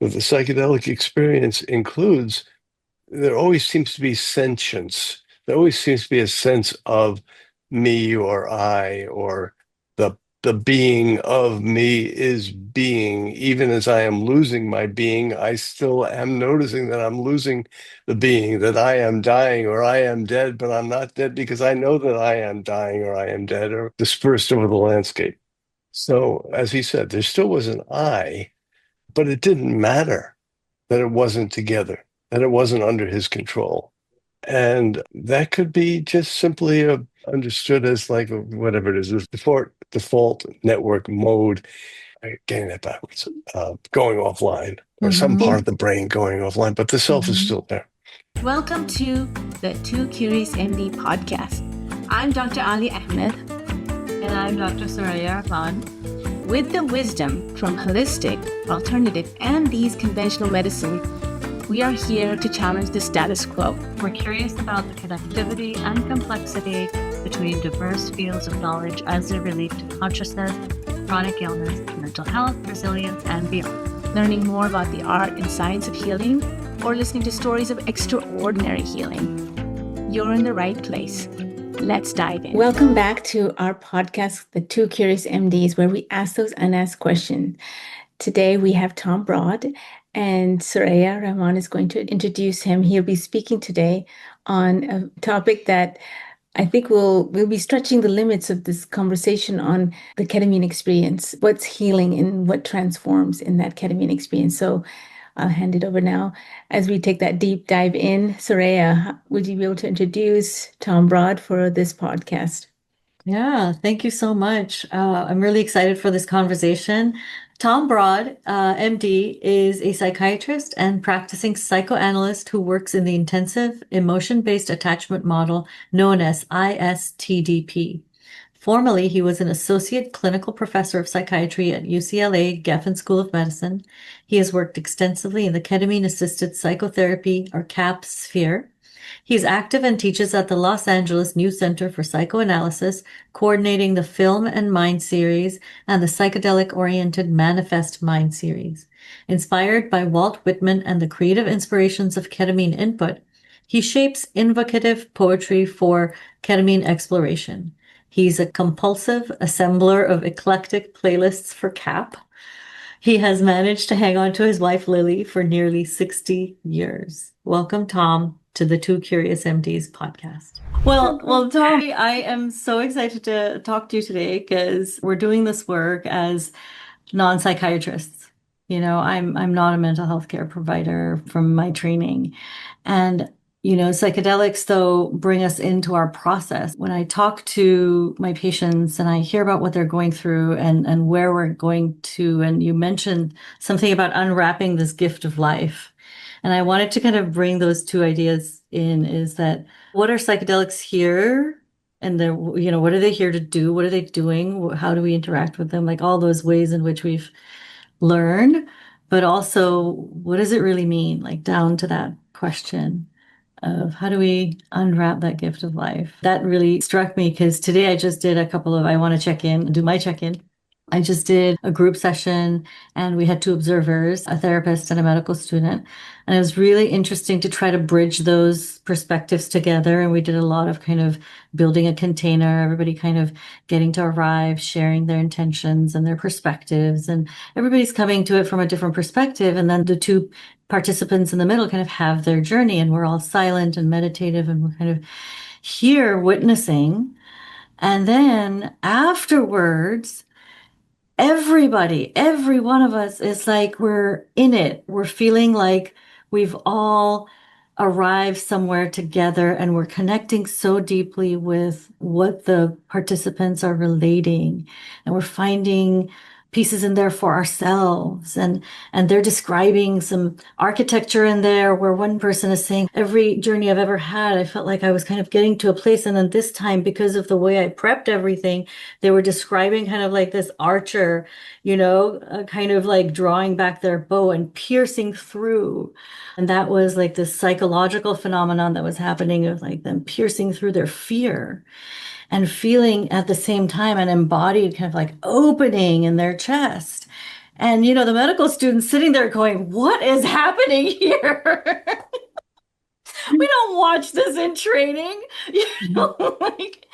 But the psychedelic experience includes, there always seems to be sentience. There always seems to be a sense of me or I, or the being of me is being. Even as I am losing my being, I still am noticing that I'm losing the being, that I am dying or I am dead, but I'm not dead because I know that I am dying or I am dead or dispersed over the landscape. So, as he said, there still was an I, but it didn't matter that it wasn't together, that it wasn't under his control. And that could be just simply understood as like whatever it is, the default network mode, getting that backwards, going offline, or some part of the brain going offline, but the self is still there. Welcome to the Two Curious MD podcast. I'm Dr. Ali Ahmed. And I'm Dr. Soraya Rahman. With the wisdom from holistic, alternative, and these conventional medicine, we are here to challenge the status quo. We're curious about the connectivity and complexity between diverse fields of knowledge as they relate to consciousness, chronic illness, mental health, resilience, and beyond. Learning more about the art and science of healing, or listening to stories of extraordinary healing. You're in the right place. Let's dive in. Welcome back to our podcast, The Two Curious MDs, where we ask those unasked questions. Today we have Tom Broad, and Soraya Rahman is going to introduce him. He'll be speaking today on a topic that I think we'll be stretching the limits of this conversation on the ketamine experience, what's healing and what transforms in that ketamine experience. So I'll hand it over now as we take that deep dive in. Soraya, would you be able to introduce Tom Broad for this podcast? Yeah, thank you so much. I'm really excited for this conversation. Tom Broad, MD, is a psychiatrist and practicing psychoanalyst who works in the intensive emotion-based attachment model known as ISTDP. Formerly, he was an associate clinical professor of psychiatry at UCLA Geffen School of Medicine. He has worked extensively in the ketamine-assisted psychotherapy, or CAP sphere. He's active and teaches at the Los Angeles New Center for Psychoanalysis, coordinating the Film and Mind series and the psychedelic-oriented Manifest Mind series. Inspired by Walt Whitman and the creative inspirations of ketamine input, he shapes invocative poetry for ketamine exploration. He's a compulsive assembler of eclectic playlists for CAP. He has managed to hang on to his wife, Lily, for nearly 60 years. Welcome, Tom, to the Two Curious MDs podcast. Well, Tom, I am so excited to talk to you today because we're doing this work as non-psychiatrists. You know, I'm not a mental health care provider from my training. And psychedelics, though, bring us into our process. When I talk to my patients and I hear about what they're going through and where we're going to, and you mentioned something about unwrapping this gift of life. And I wanted to kind of bring those two ideas in, is that what are psychedelics here? And what are they here to do? What are they doing? How do we interact with them? Like all those ways in which we've learned, but also what does it really mean? Like down to that question of how do we unwrap that gift of life? That really struck me because today I just did I want to do my check-in. I just did a group session and we had two observers, a therapist and a medical student. And it was really interesting to try to bridge those perspectives together. And we did a lot of kind of building a container, everybody kind of getting to arrive, sharing their intentions and their perspectives. And everybody's coming to it from a different perspective. And then the two participants in the middle kind of have their journey and we're all silent and meditative and we're kind of here witnessing. And then afterwards, everybody, every one of us is like, we're in it. We're feeling like we've all arrived somewhere together and we're connecting so deeply with what the participants are relating. And we're finding pieces in there for ourselves. And they're describing some architecture in there where one person is saying, every journey I've ever had, I felt like I was kind of getting to a place. And then this time, because of the way I prepped everything, they were describing kind of like this archer, kind of like drawing back their bow and piercing through. And that was like this psychological phenomenon that was happening of like them piercing through their fear. And feeling at the same time an embodied kind of like opening in their chest. And, the medical students sitting there going, what is happening here? We don't watch this in training, like,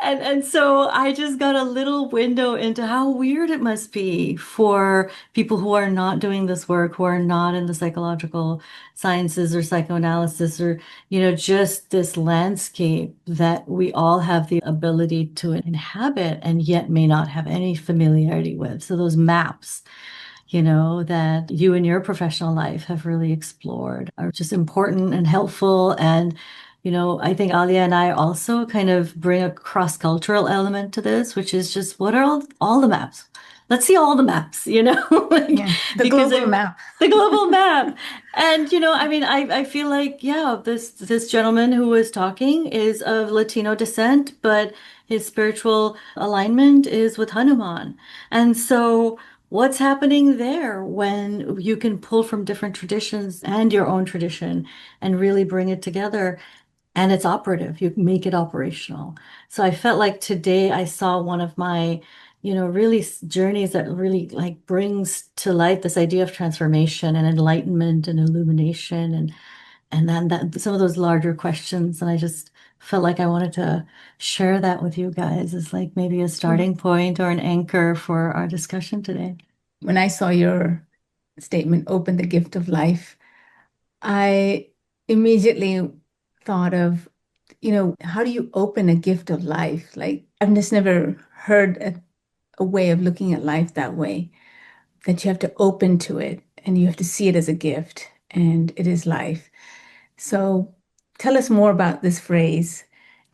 and so I just got a little window into how weird it must be for people who are not doing this work, who are not in the psychological sciences or psychoanalysis or, just this landscape that we all have the ability to inhabit and yet may not have any familiarity with. So those maps, that you in your professional life have really explored are just important and helpful. And, I think Alia and I also kind of bring a cross-cultural element to this, which is just what are all the maps? Let's see all the maps, like, Yeah, the global map. The global map. And, I feel like, yeah, this gentleman who was talking is of Latino descent, but his spiritual alignment is with Hanuman. And so what's happening there when you can pull from different traditions and your own tradition and really bring it together and it's operative, you make it operational. So I felt like today I saw one of my, really journeys that really like brings to light this idea of transformation and enlightenment and illumination and then some of those larger questions. And I just felt like I wanted to share that with you guys as like maybe a starting point or an anchor for our discussion today. When I saw your statement, open the gift of life, I immediately thought of, how do you open a gift of life? Like, I've just never heard a way of looking at life that way, that you have to open to it and you have to see it as a gift, and it is life. So tell us more about this phrase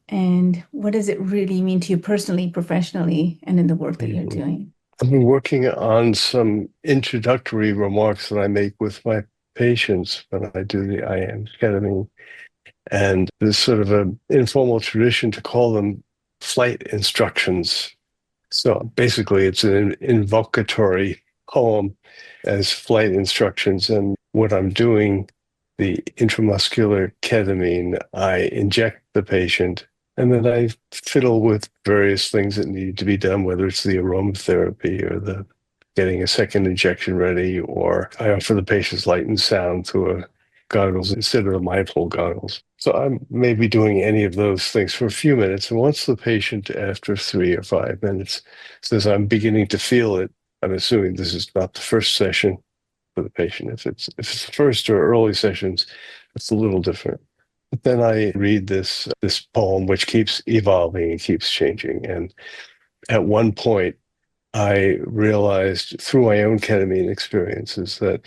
and what does it really mean to you personally, professionally, and in the work that you're doing? I've been working on some introductory remarks that I make with my patients when I do the IM ketamine. And there's sort of an informal tradition to call them flight instructions. So basically, it's an invocatory poem as flight instructions. And what I'm doing, the intramuscular ketamine, I inject the patient, and then I fiddle with various things that need to be done, whether it's the aromatherapy or the getting a second injection ready, or I offer the patients light and sound through a goggles instead of the mindful goggles. So I'm maybe doing any of those things for a few minutes. And once the patient, after 3 or 5 minutes, says, I'm beginning to feel it, I'm assuming this is not the first session for the patient. If it's the first or early sessions, it's a little different. But then I read this poem, which keeps evolving and keeps changing. And at one point, I realized through my own ketamine experiences that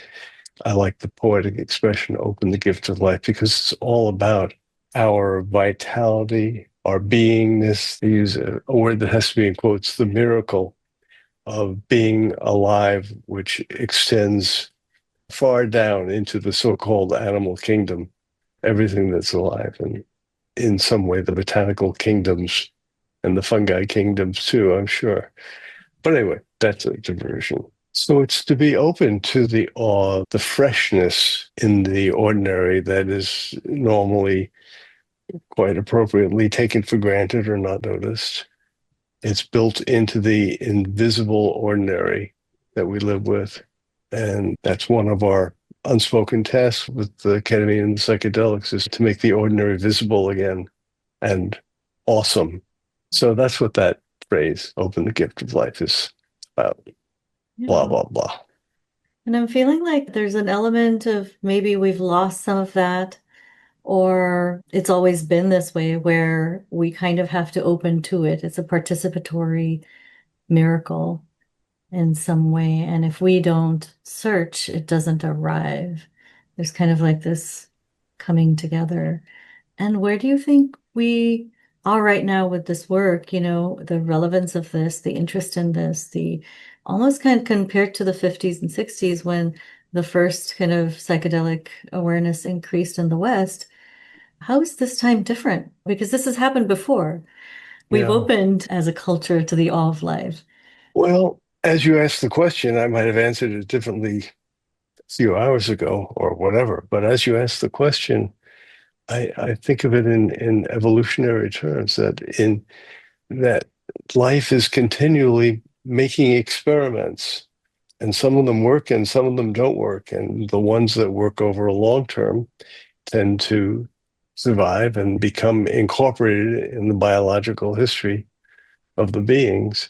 I like the poetic expression, open the gift of life, because it's all about our vitality, our beingness. I use a word that has to be in quotes, the miracle of being alive, which extends far down into the so-called animal kingdom, everything that's alive, and in some way the botanical kingdoms and the fungi kingdoms too, I'm sure. But anyway, that's a diversion. So it's to be open to the awe, the freshness in the ordinary that is normally quite appropriately taken for granted or not noticed. It's built into the invisible ordinary that we live with. And that's one of our unspoken tasks with the ketamine and the psychedelics, is to make the ordinary visible again and awesome. So that's what that phrase, open the gift of life, is about. Blah, blah, blah. And I'm feeling like there's an element of maybe we've lost some of that, or it's always been this way where we kind of have to open to it. It's a participatory miracle in some way. And if we don't search, it doesn't arrive. There's kind of like this coming together. And where do you think we are right now with this work? The relevance of this, the interest in this, the almost kind of compared to the 50s and 60s when the first kind of psychedelic awareness increased in the West. How is this time different? Because this has happened before. We've opened as a culture to the awe of life. Well, as you asked the question, I might have answered it differently a few hours ago or whatever. But as you asked the question, I think of it in evolutionary terms, that life is continually making experiments And some of them work and some of them don't work. And the ones that work over a long term tend to survive and become incorporated in the biological history of the beings.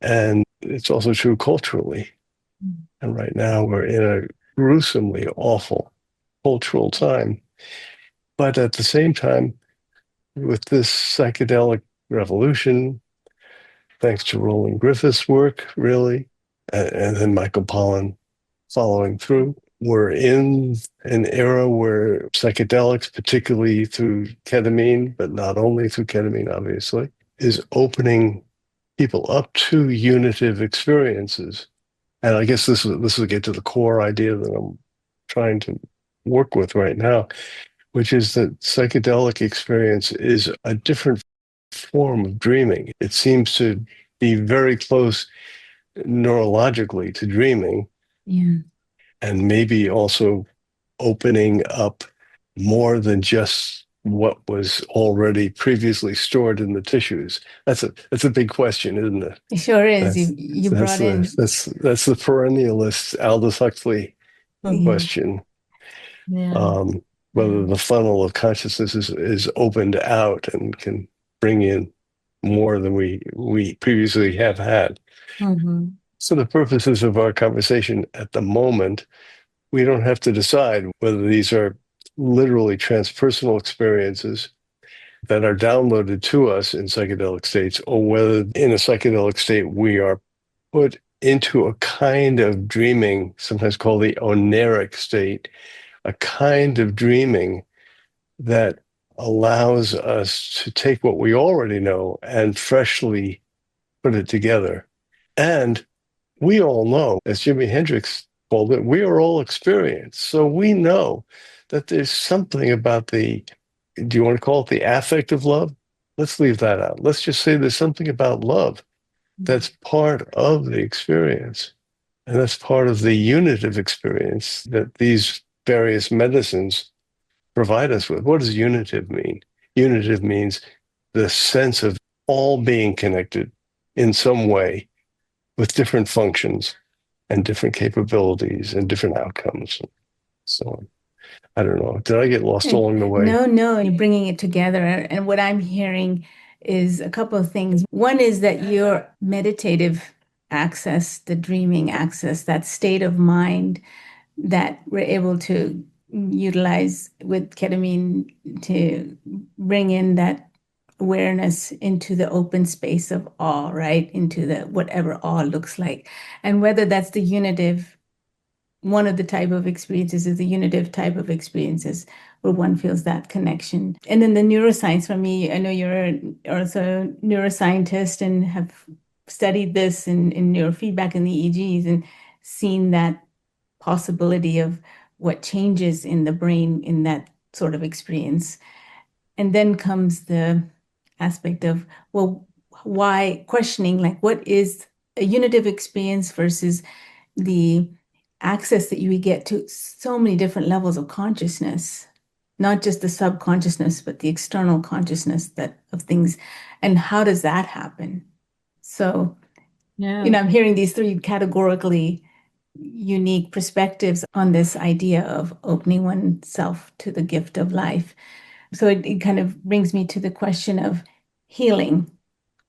And it's also true culturally. And right now we're in a gruesomely awful cultural time. But at the same time, with this psychedelic revolution, thanks to Roland Griffiths' work, really, and then Michael Pollan following through, we're in an era where psychedelics, particularly through ketamine, but not only through ketamine, obviously, is opening people up to unitive experiences. And I guess this will get to the core idea that I'm trying to work with right now, which is that psychedelic experience is a different form of dreaming. It seems to be very close neurologically to dreaming. Yeah. And maybe also opening up more than just what was already previously stored in the tissues. That's a big question, isn't it? It sure is. That's, You brought in. that's the perennialist Aldous Huxley question. Yeah. Whether the funnel of consciousness is opened out and can bring in more than we previously have had. Mm-hmm. So the purposes of our conversation at the moment, we don't have to decide whether these are literally transpersonal experiences that are downloaded to us in psychedelic states, or whether in a psychedelic state we are put into a kind of dreaming, sometimes called the oneric state, a kind of dreaming that allows us to take what we already know and freshly put it together. And we all know, as Jimi Hendrix called it, we are all experience. So we know that there's something about do you want to call it the affect of love? Let's leave that out. Let's just say there's something about love that's part of the experience. And that's part of the unitive experience that these various medicines provide us with. What does unitive mean? Unitive means the sense of all being connected in some way with different functions and different capabilities and different outcomes. So I don't know. Did I get lost along the way? No, you're bringing it together. And what I'm hearing is a couple of things. One is that your meditative access, the dreaming access, that state of mind that we're able to utilize with ketamine to bring in that awareness into the open space of awe, right? Into the whatever awe looks like. And whether that's the unitive, one of the type of experiences is the unitive type of experiences where one feels that connection. And then the neuroscience for me, I know you're also a neuroscientist and have studied this in neurofeedback and the EEGs and seen that possibility of what changes in the brain in that sort of experience. And then comes the aspect of, well, why questioning, like, what is a unitive experience versus the access that you get to so many different levels of consciousness, not just the subconsciousness, but the external consciousness of things. And how does that happen? So, I'm hearing these three categorically unique perspectives on this idea of opening oneself to the gift of life. So it kind of brings me to the question of healing.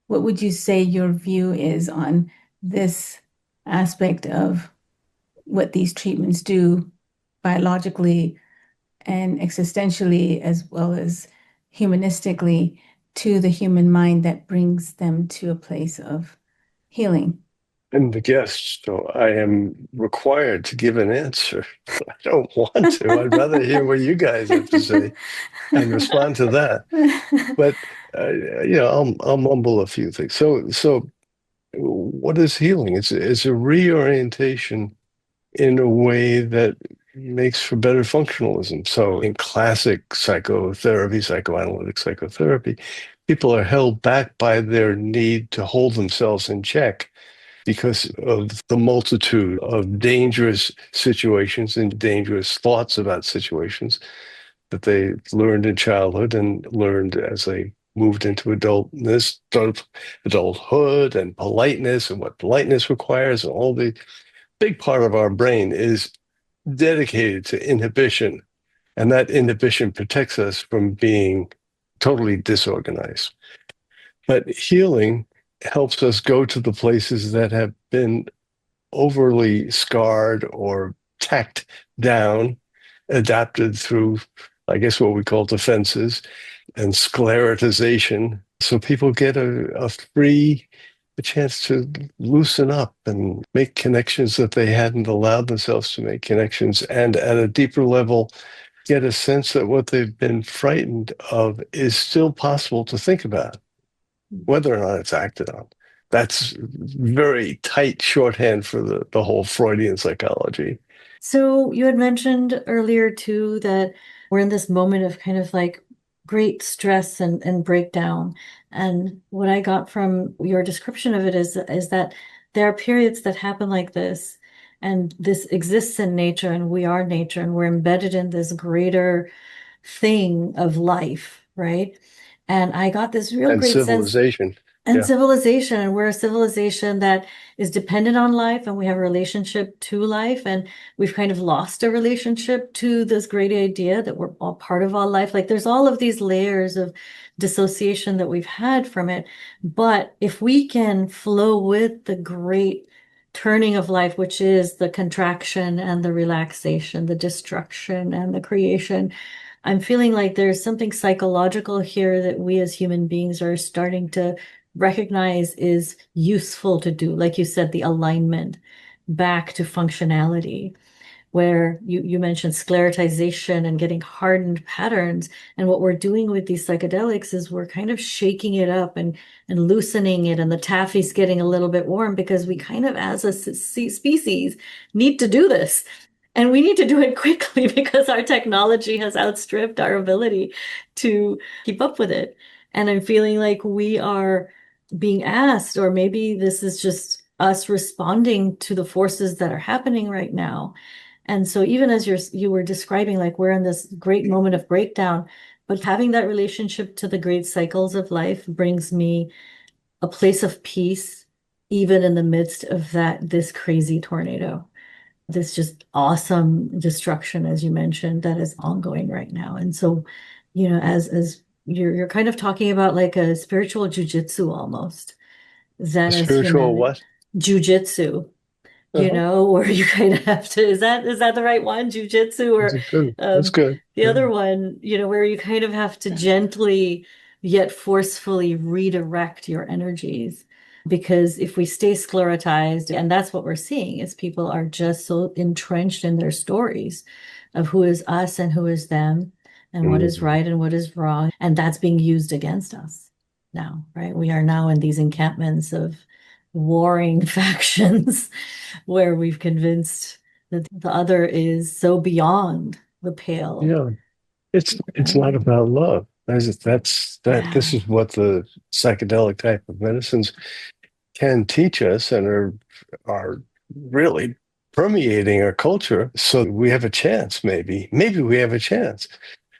What would you say your view is on this aspect of what these treatments do biologically and existentially, as well as humanistically, to the human mind that brings them to a place of healing? I'm the guest, so I am required to give an answer. I don't want to. I'd rather hear what you guys have to say and respond to that. But I'll mumble a few things. So, what is healing? It's a reorientation in a way that makes for better functionalism. So, in classic psychotherapy, psychoanalytic psychotherapy, people are held back by their need to hold themselves in check because of the multitude of dangerous situations and dangerous thoughts about situations that they learned in childhood and learned as they moved into adulthood and politeness and what politeness requires and all the big part of our brain is dedicated to inhibition, and that inhibition protects us from being totally disorganized. But healing helps us go to the places that have been overly scarred or tacked down, adapted through, I guess, what we call defenses and sclerotization. So people get a chance to loosen up and make connections that they hadn't allowed themselves to make connections, and at a deeper level, get a sense that what they've been frightened of is still possible to think about, whether or not it's acted on. That's very tight shorthand for the whole Freudian psychology. So you had mentioned earlier too that we're in this moment of kind of like great stress and breakdown. And what I got from your description of it is that there are periods that happen like this, and this exists in nature, and we are nature, and we're embedded in this greater thing of life, right? And I got this real And great sense. civilization. And Yeah. civilization, and we're a civilization that is dependent on life, and we have a relationship to life, and we've kind of lost a relationship to this great idea that we're all part of all life. Like there's all of these layers of dissociation that we've had from it. But if we can flow with the great turning of life, which is the contraction and the relaxation, the destruction and the creation, I'm feeling like there's something psychological here that we as human beings are starting to recognize is useful to do. Like you said, the alignment back to functionality, where you mentioned sclerotization and getting hardened patterns. And what we're doing with these psychedelics is we're kind of shaking it up and loosening it. And the taffy's getting a little bit warm because we kind of, as a species, need to do this. And we need to do it quickly because our technology has outstripped our ability to keep up with it. And I'm feeling like we are being asked, or maybe this is just us responding to the forces that are happening right now. And so even as you were describing, like we're in this great moment of breakdown, but having that relationship to the great cycles of life brings me a place of peace, even in the midst of this crazy tornado, this just awesome destruction, as you mentioned, that is ongoing right now. And so, as you're kind of talking about like a spiritual jujitsu almost, that as Spiritual humanity, what? jujitsu, Uh-huh. where you kind of have to, is that the right one? Jujitsu, That's or good. That's good. the Yeah. other one, where you kind of have to gently yet forcefully redirect your energies. Because if we stay sclerotized, and that's what we're seeing, is people are just so entrenched in their stories of who is us and who is them, and what is Mhm. right and what is wrong. And that's being used against us now, right? We are now in these encampments of warring factions where we've convinced that the other is so beyond the pale. Yeah. It's not about love. This Yeah. is what the psychedelic type of medicines can teach us and are really permeating our culture. So we have a chance, maybe we have a chance.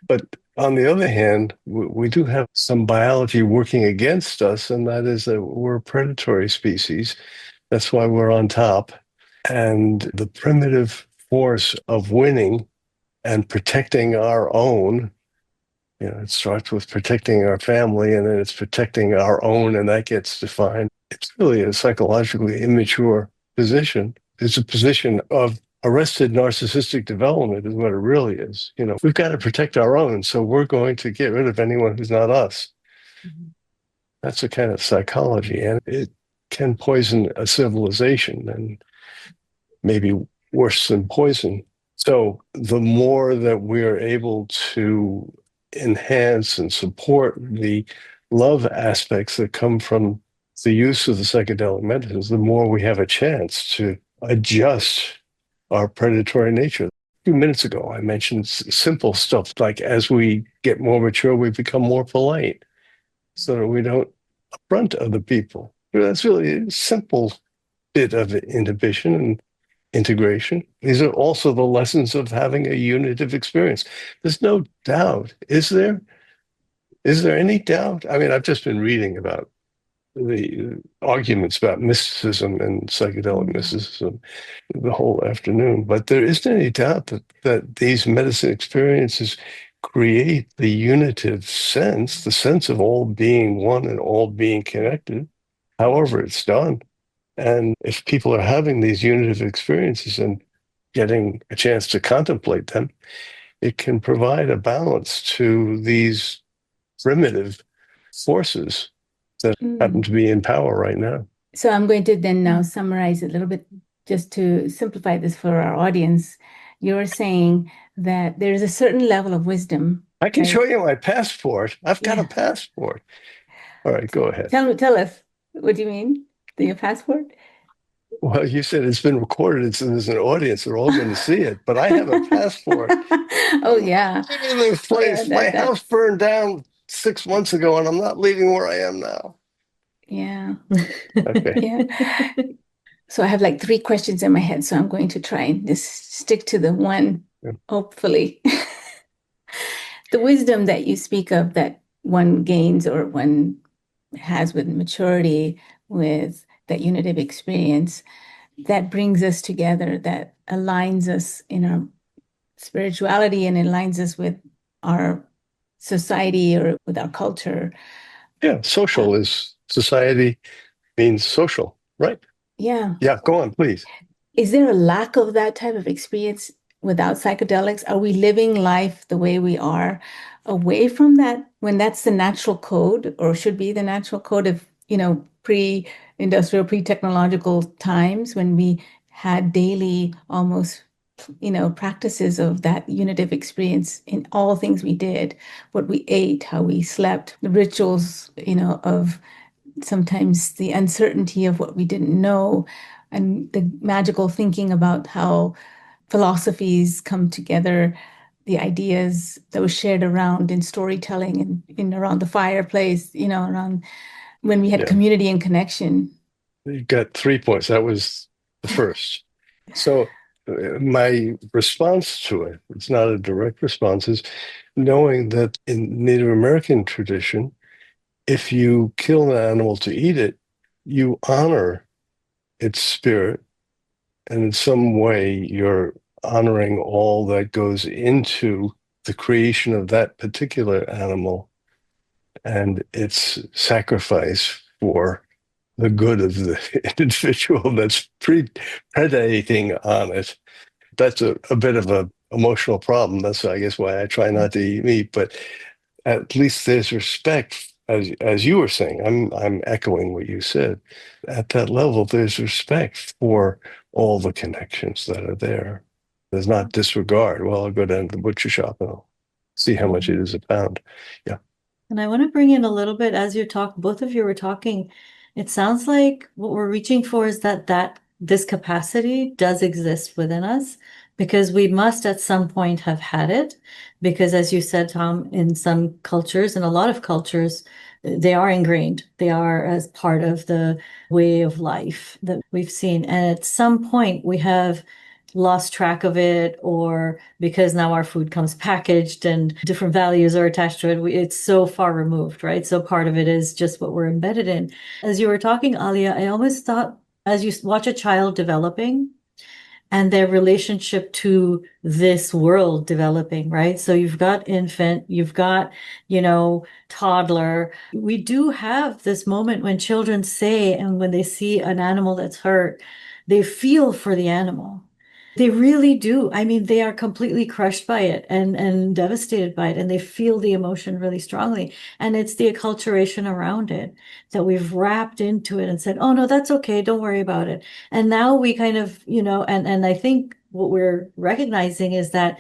But on the other hand, we do have some biology working against us, and that is that we're a predatory species. That's why we're on top. And the primitive force of winning and protecting our own, it starts with protecting our family, and then it's protecting our own, and that gets defined. It's really a psychologically immature position. It's a position of arrested narcissistic development is what it really is. We've got to protect our own, so we're going to get rid of anyone who's not us. Mhm. That's a kind of psychology, and it can poison a civilization, and maybe worse than poison. So the more that we are able to enhance and support the love aspects that come from the use of the psychedelic medicines, the more we have a chance to adjust our predatory nature. A few minutes ago, I mentioned simple stuff like as we get more mature, we become more polite so that we don't affront other people. That's really a simple bit of inhibition and integration. These are also the lessons of having a unitive experience. There's no doubt, is there? Is there any doubt? I mean, I've just been reading about the arguments about mysticism and psychedelic mysticism the whole afternoon. But there isn't any doubt that these medicine experiences create the unitive sense, the sense of all being one and all being connected, however it's done. And if people are having these unitive experiences and getting a chance to contemplate them, it can provide a balance to these primitive forces that happen to be in power right now. So I'm going to then now summarize a little bit just to simplify this for our audience. You're saying that there's a certain level of wisdom. I can show you my passport. I've got a passport. All right, go ahead. Tell us, what do you mean? Your passport? Well, you said it's been recorded. There's an audience. They're all going to see it. But I have a passport. Oh, yeah. In this place. My house burned down 6 months ago, and I'm not leaving where I am now. Yeah. Okay. Yeah. So I have like 3 questions in my head. So I'm going to try and just stick to the one, hopefully. The wisdom that you speak of that one gains or one has with maturity, with that unitive experience, that brings us together, that aligns us in our spirituality and aligns us with our society or with our culture. Yeah, social is society means social, right? Yeah. Yeah, go on, please. Is there a lack of that type of experience without psychedelics? Are we living life the way we are away from that when that's the natural code or should be the natural code of, pre-industrial, pre-technological times when we had daily almost, practices of that unitive experience in all things we did, what we ate, how we slept, the rituals, of sometimes the uncertainty of what we didn't know, and the magical thinking about how philosophies come together, the ideas that were shared around in storytelling and in around the fireplace, around when we had community and connection. You got 3 points. That was the first. So my response to it, it's not a direct response, is knowing that in Native American tradition, if you kill an animal to eat it, you honor its spirit. And in some way, you're honoring all that goes into the creation of that particular animal and its sacrifice for the good of the individual that's predating on it. That's a bit of an emotional problem. That's, I guess, why I try not to eat meat. But at least there's respect, as you were saying. I'm echoing what you said. At that level, there's respect for all the connections that are there. There's not disregard. Well, I'll go down to the butcher shop and I'll see how much it is a pound. Yeah. And I want to bring in a little bit as you talk, both of you were talking. It sounds like what we're reaching for is that this capacity does exist within us because we must at some point have had it. Because as you said, Tom, in some cultures, in a lot of cultures, they are ingrained. They are as part of the way of life that we've seen. And at some point we have lost track of it, or because now our food comes packaged and different values are attached to it, it's so far removed, right? So part of it is just what we're embedded in. As you were talking, Alia, I almost thought as you watch a child developing and their relationship to this world developing, right? So you've got infant, you've got, toddler. We do have this moment when children say, and when they see an animal that's hurt, they feel for the animal. They really do. I mean, they are completely crushed by it and devastated by it, and they feel the emotion really strongly. And it's the acculturation around it that we've wrapped into it and said, oh, no, that's okay. Don't worry about it. And now we kind of, and I think what we're recognizing is that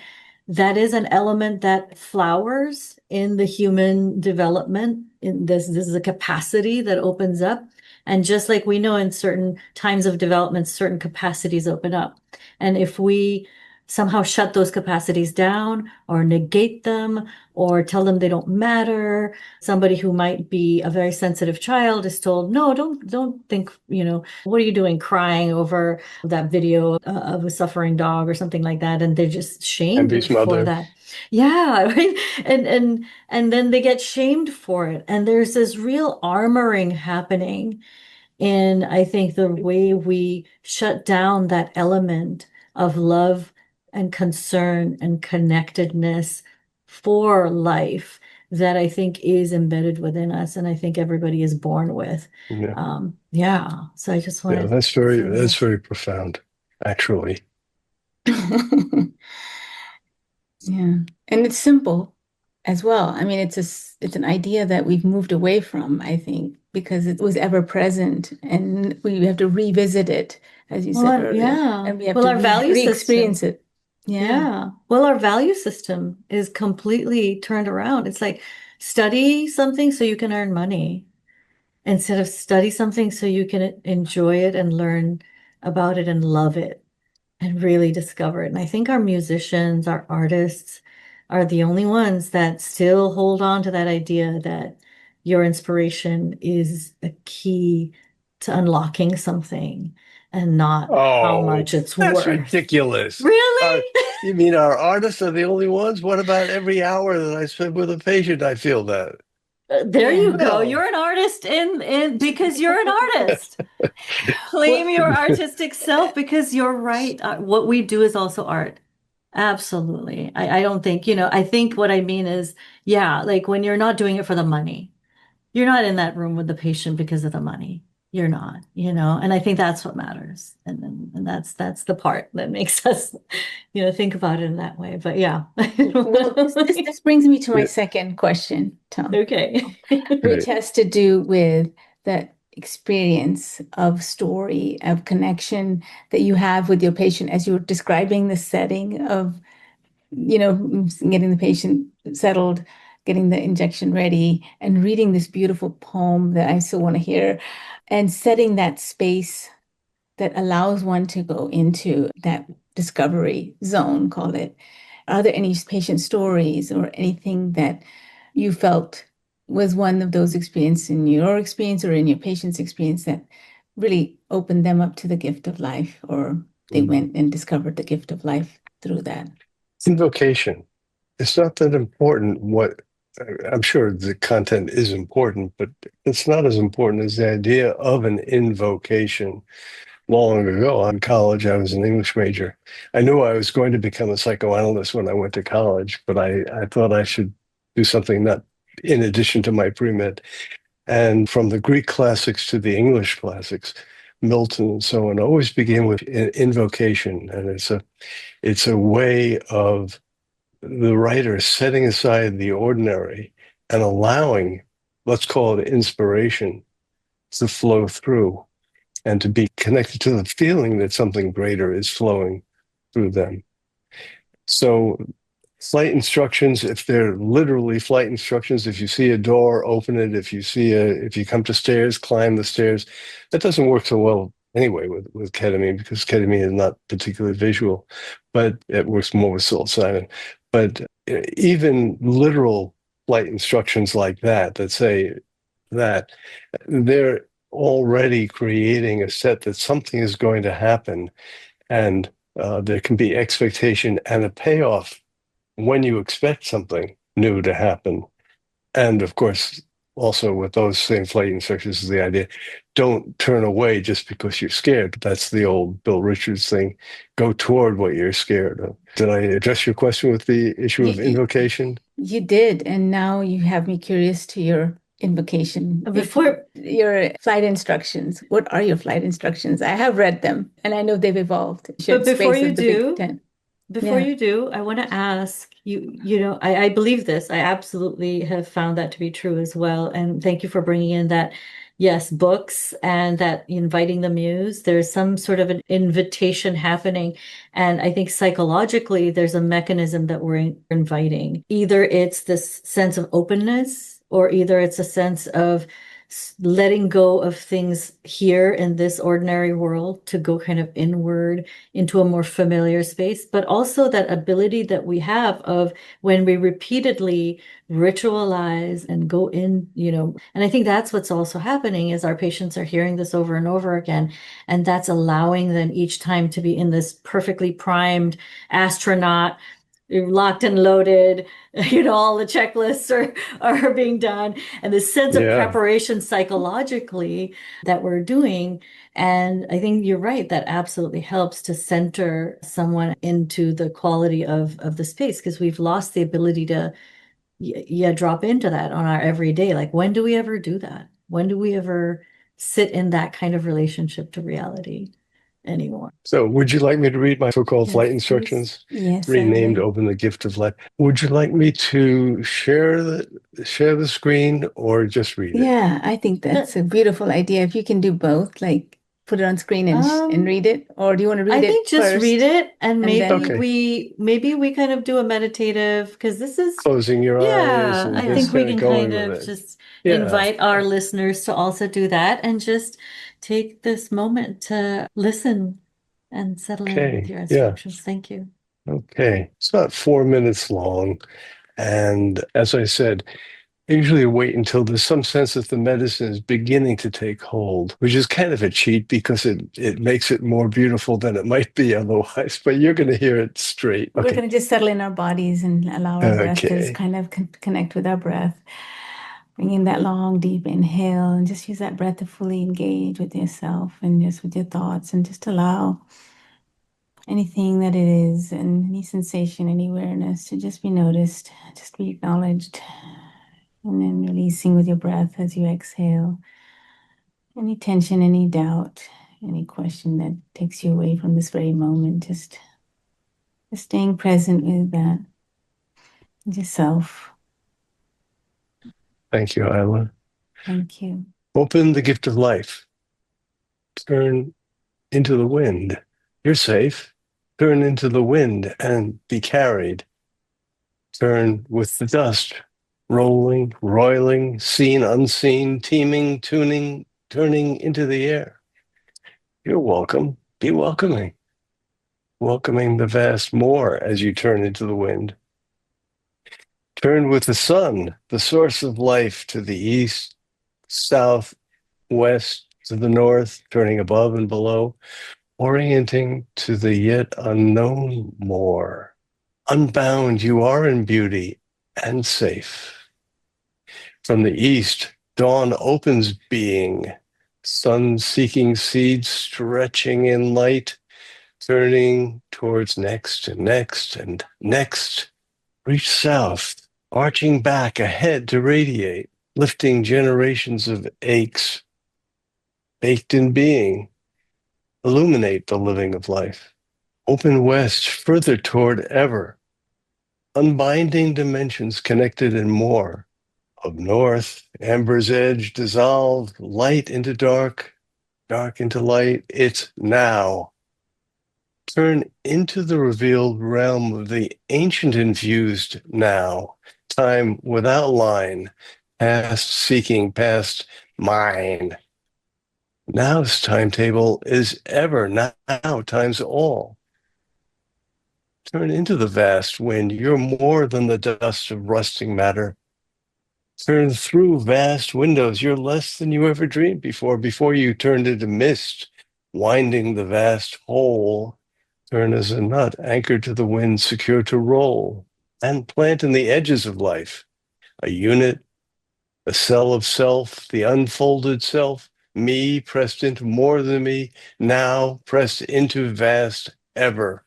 is an element that flowers in the human development. This is a capacity that opens up. And just like we know in certain times of development, certain capacities open up. And if we somehow shut those capacities down or negate them or tell them they don't matter, somebody who might be a very sensitive child is told, no, don't think, what are you doing crying over that video of a suffering dog or something like that? And they're just shamed for that. Yeah, right. And then they get shamed for it. And there's this real armoring happening in, I think, the way we shut down that element of love and concern and connectedness for life that I think is embedded within us, and I think everybody is born with. Yeah. Yeah. So I just Yeah, wanted that's to very say that's that. very profound, actually. Yeah. And it's simple as well. I mean, it's an idea that we've moved away from, I think, because it was ever present and we have to revisit it, as you said earlier, Yeah. and we have Well, to our value re-experience system. it. Yeah. Yeah. Well, our value system is completely turned around. It's like study something so you can earn money instead of study something so you can enjoy it and learn about it and love it and really discover it. And I think our musicians, our artists are the only ones that still hold on to that idea that your inspiration is a key to unlocking something and not how Oh, much it's that's worth. ridiculous. Really? Uh, you mean our artists are the only ones? What about every hour that I spend with a patient? I feel that. There Yeah. you go. No. You're an artist in because you're an artist. What? Claim your artistic self because you're right. What we do is also art. Absolutely. I don't think, I think what I mean is, yeah, like when you're not doing it for the money, you're not in that room with the patient because of the money. You're not, and I think that's what matters. And that's the part that makes us, think about it in that way. But yeah. Well, this brings me to my second question, Tom, Okay. which Great. has to do with that experience of story, of connection that you have with your patient as you're describing the setting of, getting the patient settled, getting the injection ready, and reading this beautiful poem that I still want to hear, and setting that space that allows one to go into that discovery zone, call it. Are there any patient stories or anything that you felt was one of those experiences in your experience or in your patient's experience that really opened them up to the gift of life, or they Mhm. went and discovered the gift of life through that? Invocation. It's not that important what I'm sure the content is important, but it's not as important as the idea of an invocation. Long ago in college, I was an English major. I knew I was going to become a psychoanalyst when I went to college, but I thought I should do something not in addition to my pre-med. And from the Greek classics to the English classics, Milton and so on, always begin with invocation. And it's a way of the writer setting aside the ordinary and allowing, let's call it inspiration, to flow through and to be connected to the feeling that something greater is flowing through them. So, flight instructions, if they're literally flight instructions, if you see a door, open it. If you come to stairs, climb the stairs. That doesn't work so well anyway with ketamine because ketamine is not particularly visual, but it works more with psilocybin. But even literal flight instructions like that say that they're already creating a set that something is going to happen, and there can be expectation and a payoff when you expect something new to happen. And of course, also with those same flight instructions is the idea, don't turn away just because you're scared. That's the old Bill Richards thing. Go toward what you're scared of. Did I address your question with the issue of You, invocation? you did, and now you have me curious to your invocation. Before Your flight instructions. What are your flight instructions? I have read them, and I know they've evolved. But Shared space of the Big Ten. before Yeah. you do, I want to ask you, I believe this. I absolutely have found that to be true as well. And thank you for bringing in that, yes, books and that inviting the muse. There's some sort of an invitation happening. And I think psychologically, there's a mechanism that we're inviting. Either it's this sense of openness, or either it's a sense of letting go of things here in this ordinary world to go kind of inward into a more familiar space, but also that ability that we have of when we repeatedly ritualize and go in, and I think that's what's also happening is our patients are hearing this over and over again, and that's allowing them each time to be in this perfectly primed astronaut you're locked and loaded, all the checklists are being done, and this sense of Yeah. preparation psychologically that we're doing. And I think you're right, that absolutely helps to center someone into the quality of the space, because we've lost the ability to yeah, drop into that on our everyday. Like, when do we ever do that? When do we ever sit in that kind of relationship to reality anymore? So, would you like me to read my so-called Yes, flight please. instructions? Yes, I Renamed would. Open the Gift of Life. Would you like me to share the screen or just read it? Yeah, I think that's a beautiful idea. If you can do both, like put it on screen and Um, read it, or do you want to I read it think just read first it, and and maybe then Okay. we kind of do a meditative, because this is, Closing your eyes yeah, and I just think we kind of can kind going with of it. just Yeah. invite our listeners to also do that and just take this moment to listen and settle in with Okay. your Yeah. instructions. Thank you. Okay. It's about 4 minutes long. And as I said, I usually wait until there's some sense that the medicine is beginning to take hold, which is kind of a cheat because it makes it more beautiful than it might be otherwise, but you're going to hear it straight. we're Okay. going to just settle in our bodies and allow our breath to just Okay. kind of connect with our breath. Bring in that long, deep inhale and just use that breath to fully engage with yourself and just with your thoughts and just allow anything that it is and any sensation, any awareness to just be noticed, just be acknowledged. And then releasing with your breath as you exhale. Any tension, any doubt, any question that takes you away from this very moment, just staying present with that, yourself. Thank you, Isla. Thank you. Open the gift of life. Turn into the wind. You're safe. Turn into the wind and be carried. Turn with the dust, rolling, roiling, seen, unseen, teeming, tuning, turning into the air. You're welcome. Be welcoming. Welcoming the vast more as you turn into the wind. Turn with the sun, the source of life, to the east, south, west, to the north, turning above and below, orienting to the yet unknown more. Unbound, you are in beauty and safe. From the east, dawn opens being, sun-seeking seeds stretching in light, turning towards next and next and next. Reach south, arching back ahead to radiate, lifting generations of aches, baked in being, illuminate the living of life. Open west, further toward ever, unbinding dimensions connected in more. Of north, amber's edge dissolved, light into dark, dark into light. It's now. Turn into the revealed realm of the ancient infused now, time without line, past seeking, past mine. Now's timetable is ever now times all. Turn into the vast wind. You're more than the dust of rusting matter. Turn through vast windows. You're less than you ever dreamed before you turned into mist, winding the vast whole. Turn as a nut anchored to the wind, secure to roll, and plant in the edges of life. A unit, a cell of self, the unfolded self, me pressed into more than me, now pressed into vast ever.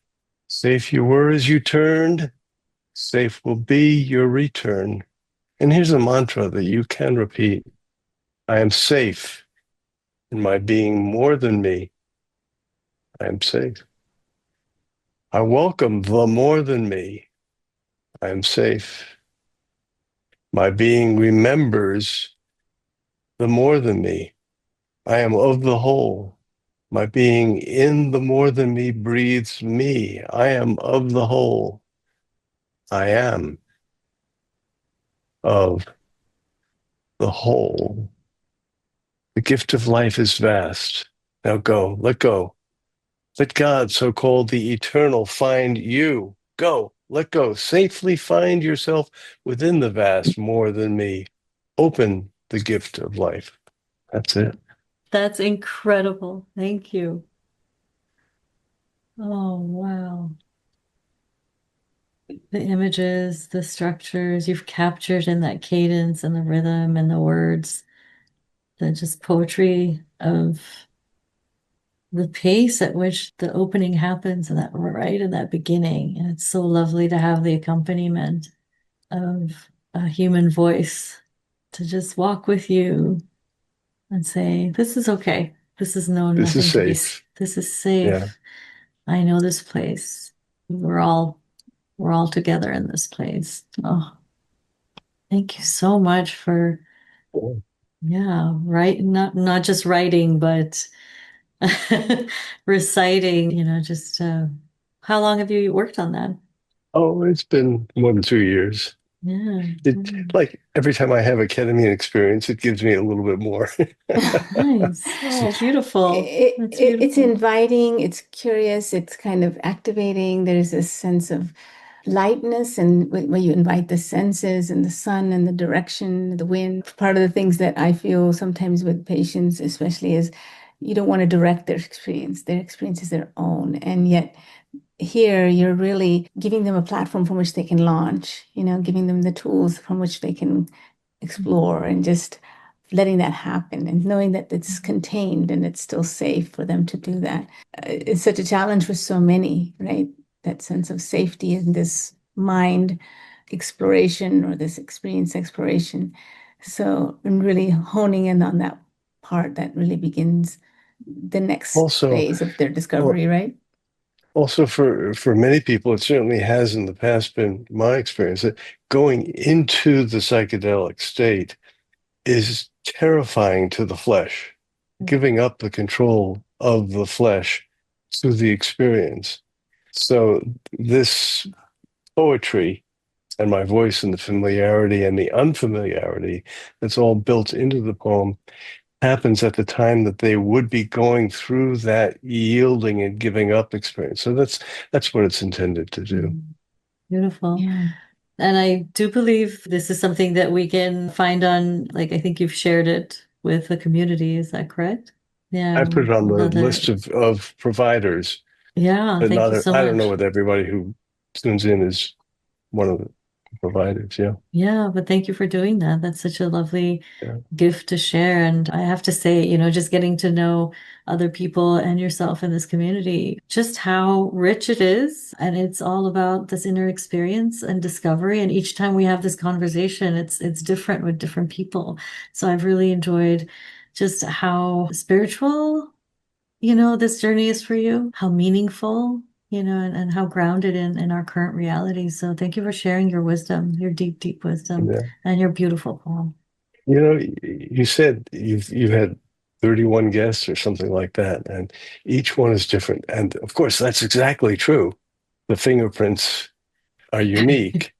Safe you were as you turned, safe will be your return. And here's a mantra that you can repeat. I am safe in my being more than me. I am safe. I welcome the more than me. I am safe. My being remembers the more than me. I am of the whole. My being in the more than me breathes me. I am of the whole. I am of the whole. The gift of life is vast. Now go, let go. Let God, so called the eternal, find you. Go, let go. Safely find yourself within the vast more than me. Open the gift of life. That's it. That's incredible. Thank you. Oh, wow. The images, the structures you've captured in that cadence and the rhythm and the words, the just poetry of the pace at which the opening happens and that right in that beginning. And it's so lovely to have the accompaniment of a human voice to just walk with you and say, this is okay. This is This is nothing to be, safe. this is Yeah. safe. I know this place. We're all together in this place. Oh, thank you so much for, yeah, right. Not just writing, but reciting, just how long have you worked on that? Oh, it's been more than 2 years. Yeah. It like every time I have a ketamine experience, it gives me a little bit more. Nice. Oh, beautiful. That's It's beautiful. inviting, it's curious, it's kind of activating. There's this sense of lightness, and when you invite the senses and the sun and the direction, the wind. Part of the things that I feel sometimes with patients, especially, is you don't want to direct their experience. Their experience is their own, and yet here you're really giving them a platform from which they can launch, giving them the tools from which they can explore, and just letting that happen and knowing that it's contained and it's still safe for them to do that. It's such a challenge for so many, right? That sense of safety in this mind exploration or this experience exploration. So, and really honing in on that part that really begins the next Also, phase of their well, discovery, right? also for many people, it certainly has in the past been my experience that going into the psychedelic state is terrifying to the flesh, giving up the control of the flesh to the experience. So this poetry and my voice and the familiarity and the unfamiliarity that's all built into the poem happens at the time that they would be going through that yielding and giving up experience. So that's what it's intended to do. Beautiful. Yeah. And I do believe this is something that we can find on, like, I think you've shared it with the community. Is that correct? I Yeah, put it on the another. list of providers, Yeah, but thank you not, so I don't know much. whether everybody who tunes in is one of the providers. Yeah. Yeah, but thank you for doing that. That's such a lovely Yeah. gift to share. And I have to say, just getting to know other people and yourself in this community, just how rich it is. And it's all about this inner experience and discovery. And each time we have this conversation, it's different with different people. So I've really enjoyed just how spiritual, this journey is for you, how meaningful, and how grounded in our current reality. So thank you for sharing your wisdom, your deep, deep wisdom, Yeah. and your beautiful poem. You said you've had 31 guests or something like that, and each one is different. And of course, that's exactly true. The fingerprints are unique.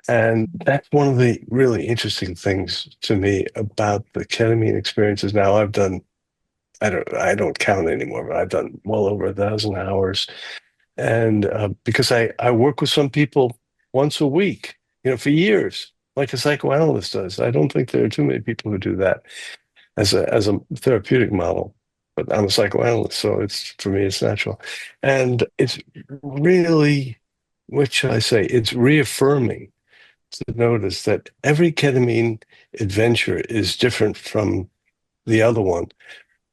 And that's one of the really interesting things to me about the ketamine experiences. Now I've done, I don't count anymore, but I've done well over 1,000 hours. And because I work with some people once a week, for years, like a psychoanalyst does. I don't think there are too many people who do that as a therapeutic model. But I'm a psychoanalyst, so it's for me, it's natural. And it's really, what should I say? It's reaffirming to notice that every ketamine adventure is different from the other one,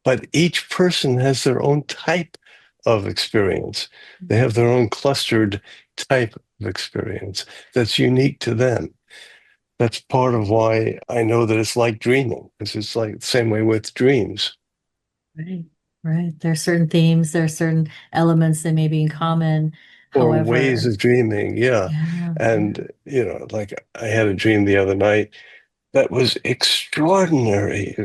but each person has their own type of experience. They have their own clustered type of experience that's unique to them. That's part of why I know that it's like dreaming, because it's like the same way with dreams Right, right. There are certain themes, there are certain elements that may be in common. or ways However, of dreaming. Yeah. yeah, yeah. And, like I had a dream the other night that was extraordinary.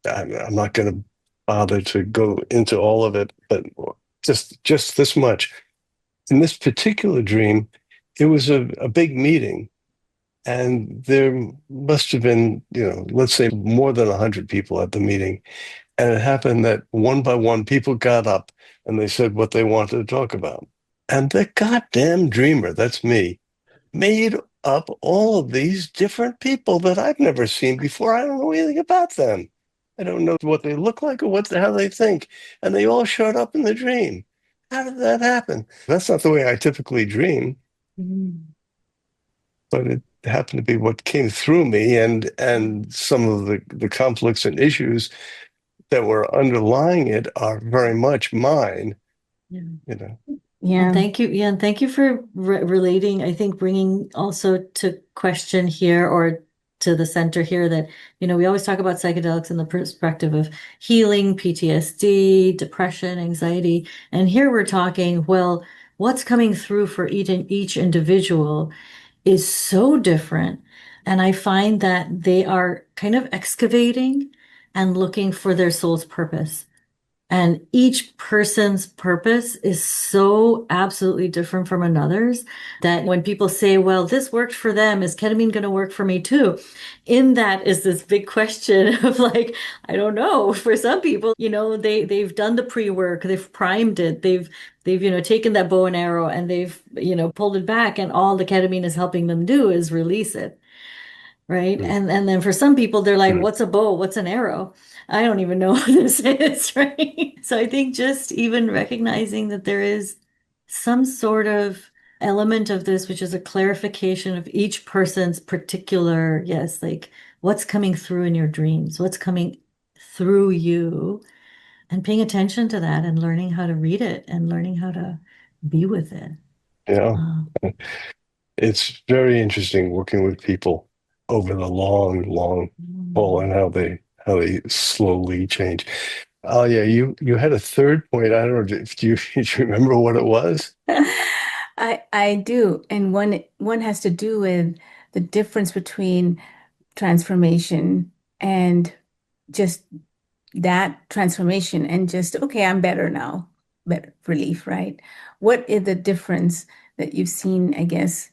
I'm not going to bother to go into all of it, but just this much. In this particular dream, it was a big meeting, and there must have been, let's say more than 100 people at the meeting. And it happened that one by one, people got up and they said what they wanted to talk about. And the goddamn dreamer, that's me, made up all of these different people that I've never seen before. I don't know anything about them. I don't know what they look like or how they think. And they all showed up in the dream. How did that happen? That's not the way I typically dream. Mm. but it happened to be what came through me, and some of the conflicts and issues that were underlying it are very much mine, Yeah. you know. Yeah. And thank you. Yeah. And thank you for relating, I think, bringing also to question here or to the center here that, we always talk about psychedelics in the perspective of healing, PTSD, depression, anxiety. And here we're talking, well, what's coming through for each individual is so different. And I find that they are kind of excavating and looking for their soul's purpose. And each person's purpose is so absolutely different from another's that when people say, well, this worked for them, is ketamine going to work for me too? In that is this big question of like, I don't know. For some people, they've done the pre-work, they've primed it, they've taken that bow and arrow and they've, pulled it back, and all the ketamine is helping them do is release it. Right. Mm. And then for some people, they're like, Mm. what's a bow? What's an arrow? I don't even know what this is. Right. So I think just even recognizing that there is some sort of element of this, which is a clarification of each person's particular, yes, like what's coming through in your dreams, what's coming through you, and paying attention to that and learning how to read it and learning how to be with it. Yeah. Uh, It's very interesting working with people over the long, long haul and how they slowly change. Oh yeah, you had a third point. I don't know if do you remember what it was? I do. And one has to do with the difference between transformation and just that transformation and just, okay, I'm better now, better relief, right? What is the difference that you've seen, I guess,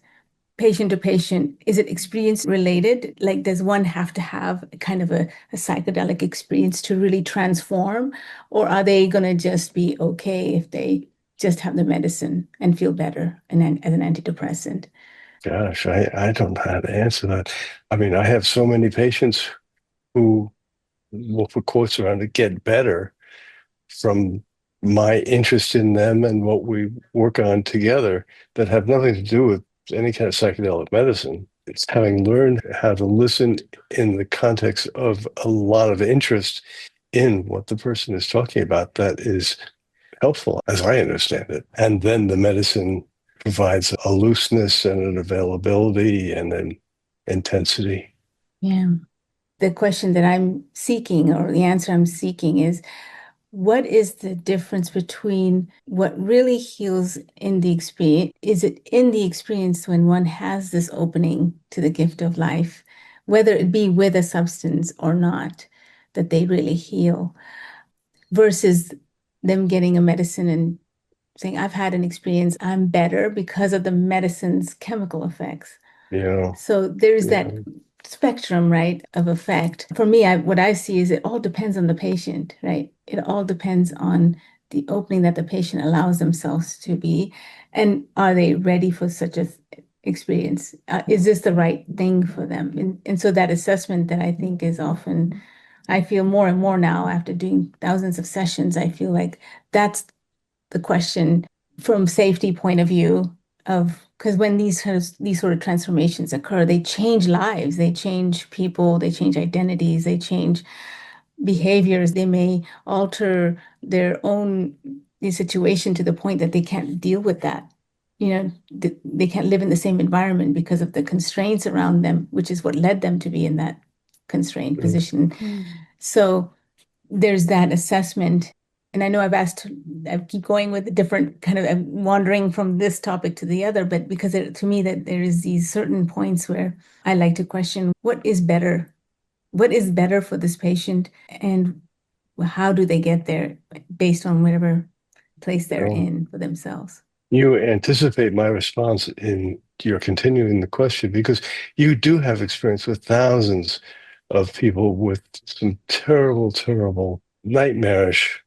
patient to patient? Is it experience related? Like, does one have to have kind of a psychedelic experience to really transform? Or are they going to just be okay if they just have the medicine and feel better and then as an antidepressant? Gosh, I don't know how to answer that. I mean, I have so many patients who will put quotes around it, get better from my interest in them and what we work on together that have nothing to do with any kind of psychedelic medicine. It's having learned how to listen in the context of a lot of interest in what the person is talking about that is helpful, as I understand it. And then the medicine provides a looseness and an availability and an intensity. Yeah. The question that I'm seeking, or the answer I'm seeking, is what is the difference between what really heals in the experience? Is it in the experience when one has this opening to the gift of life, whether it be with a substance or not, that they really heal, versus them getting a medicine and saying, I've had an experience, I'm better because of the medicine's chemical effects. Yeah. So there's Yeah. that spectrum, right, of effect. For me, what I see is it all depends on the patient, right? It all depends on the opening that the patient allows themselves to be. And are they ready for such a experience? Is this the right thing for them? And so that assessment that I think is often, I feel more and more now after doing thousands of sessions, I feel like that's the question from safety point of view of, because when these sort of transformations occur, they change lives, they change people, they change identities, they change behaviors, they may alter their own situation to the point that they can't deal with that. They can't live in the same environment because of the constraints around them, which is what led them to be in that constrained position. So there's that assessment. And I know I keep going with a different kind of, I'm wandering from this topic to the other, but because to me that there is these certain points where I like to question what is better? What is better for this patient? And how do they get there based on whatever place they're Well, in for themselves? you anticipate my response in your continuing the question because you do have experience with thousands of people with some terrible, terrible, nightmarish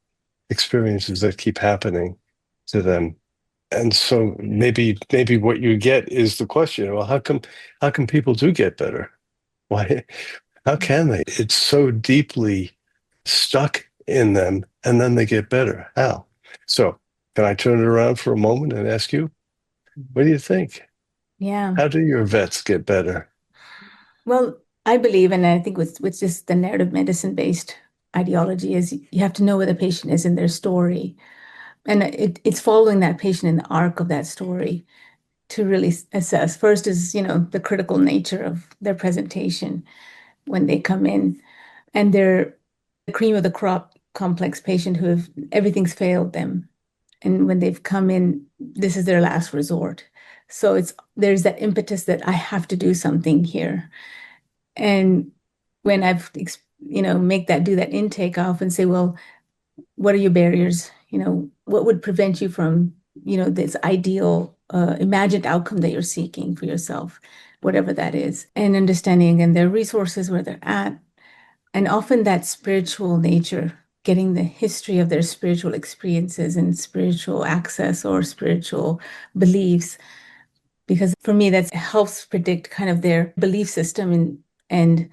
experiences that keep happening to them. And so maybe what you get is the question, well, how come people do get better? Why how can they? It's so deeply stuck in them and then they get better. How? So can I turn it around for a moment and ask you, what do you think? Yeah. How do your vets get better? Well, I believe, and I think with just the narrative medicine based ideology, is you have to know where the patient is in their story. And it's following that patient in the arc of that story to really assess. First is, the critical nature of their presentation when they come in, and they're the cream of the crop complex patient who have everything's failed them. And when they've come in, this is their last resort. So there's that impetus that I have to do something here. And when make do that intake, I often say, well, what are your barriers? What would prevent you from, this ideal, imagined outcome that you're seeking for yourself, whatever that is, and understanding and their resources where they're at. And often that spiritual nature, getting the history of their spiritual experiences and spiritual access or spiritual beliefs, because for me, that helps predict kind of their belief system and